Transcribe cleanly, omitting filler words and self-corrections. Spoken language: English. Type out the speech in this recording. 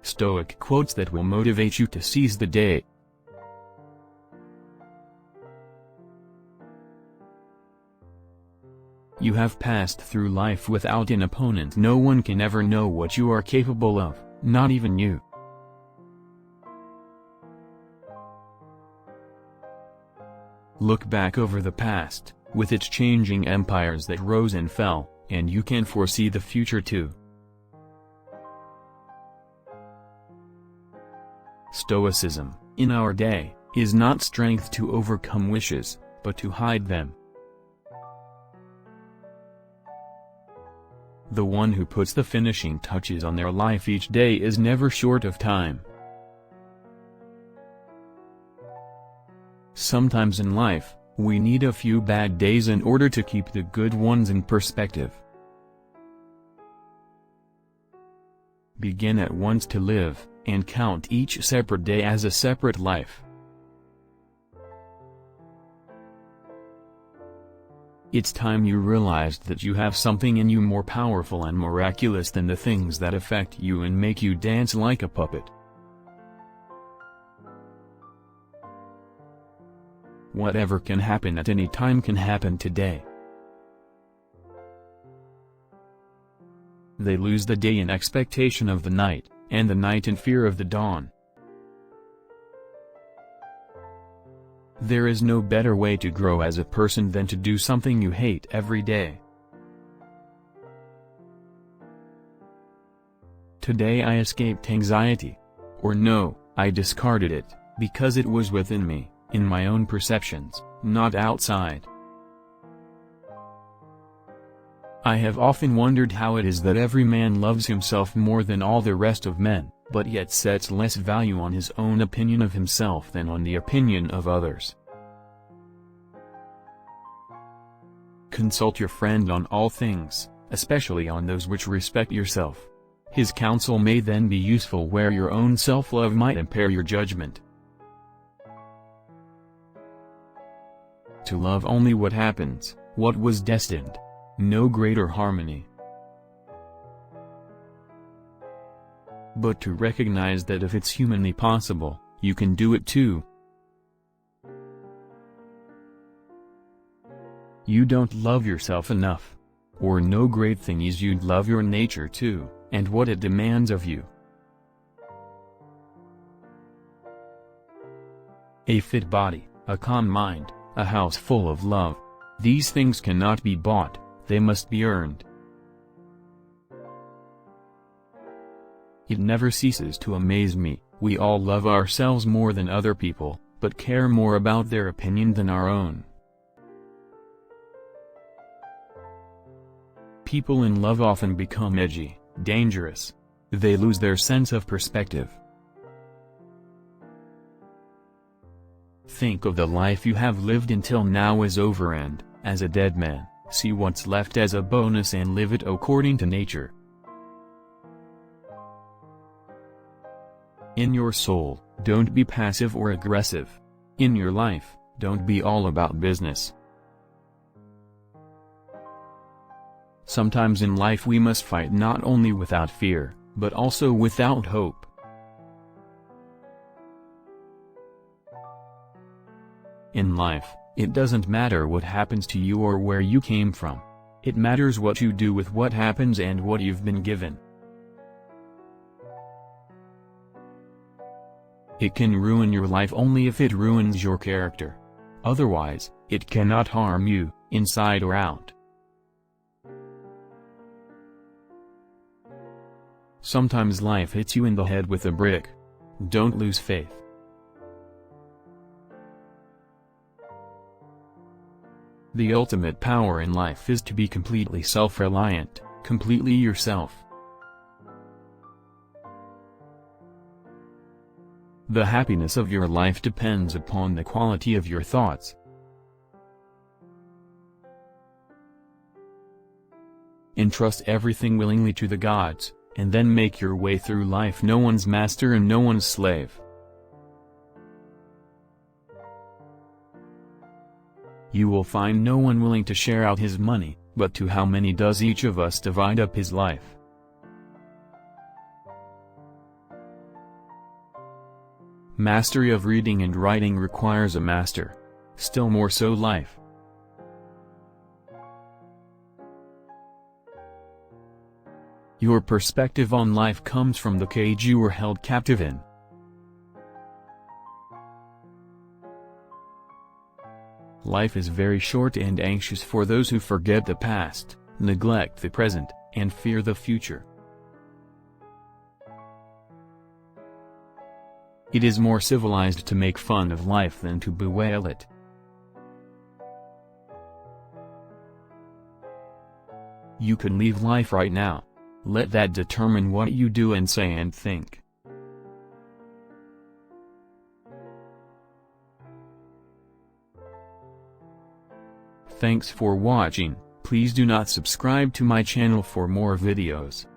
Stoic quotes that will motivate you to seize the day. You have passed through life without an opponent. No one can ever know what you are capable of, not even you. Look back over the past, with its changing empires that rose and fell, and you can foresee the future too. Stoicism, in our day, is not strength to overcome wishes, but to hide them. The one who puts the finishing touches on their life each day is never short of time. Sometimes in life, we need a few bad days in order to keep the good ones in perspective. Begin at once to live, and count each separate day as a separate life. It's time you realized that you have something in you more powerful and miraculous than the things that affect you and make you dance like a puppet. Whatever can happen at any time can happen today. They lose the day in expectation of the night, and the night in fear of the dawn. There is no better way to grow as a person than to do something you hate every day. Today I escaped anxiety. Or no, I discarded it, because it was within me, in my own perceptions, not outside. I have often wondered how it is that every man loves himself more than all the rest of men, but yet sets less value on his own opinion of himself than on the opinion of others. Consult your friend on all things, especially on those which respect yourself. His counsel may then be useful where your own self-love might impair your judgment. To love only what happens, what was destined. No greater harmony. But to recognize that if it's humanly possible, you can do it too. You don't love yourself enough. Or no great thing is you'd love your nature too, and what it demands of you. A fit body, a calm mind, a house full of love. These things cannot be bought, they must be earned. It never ceases to amaze me, we all love ourselves more than other people, but care more about their opinion than our own. People in love often become edgy, dangerous. They lose their sense of perspective. Think of the life you have lived until now is over and, as a dead man, see what's left as a bonus and live it according to nature. In your soul, don't be passive or aggressive. In your life, don't be all about business. Sometimes in life we must fight not only without fear, but also without hope. In life, it doesn't matter what happens to you or where you came from. It matters what you do with what happens and what you've been given. It can ruin your life only if it ruins your character. Otherwise, it cannot harm you, inside or out. Sometimes life hits you in the head with a brick. Don't lose faith. The ultimate power in life is to be completely self-reliant, completely yourself. The happiness of your life depends upon the quality of your thoughts. Entrust everything willingly to the gods, and then make your way through life no one's master and no one's slave. You will find no one willing to share out his money, but to how many does each of us divide up his life? Mastery of reading and writing requires a master. Still more so life. Your perspective on life comes from the cage you were held captive in. Life is very short and anxious for those who forget the past, neglect the present, and fear the future. It is more civilized to make fun of life than to bewail it. You can leave life right now. Let that determine what you do and say and think. Thanks for watching. Please do not subscribe to my channel for more videos.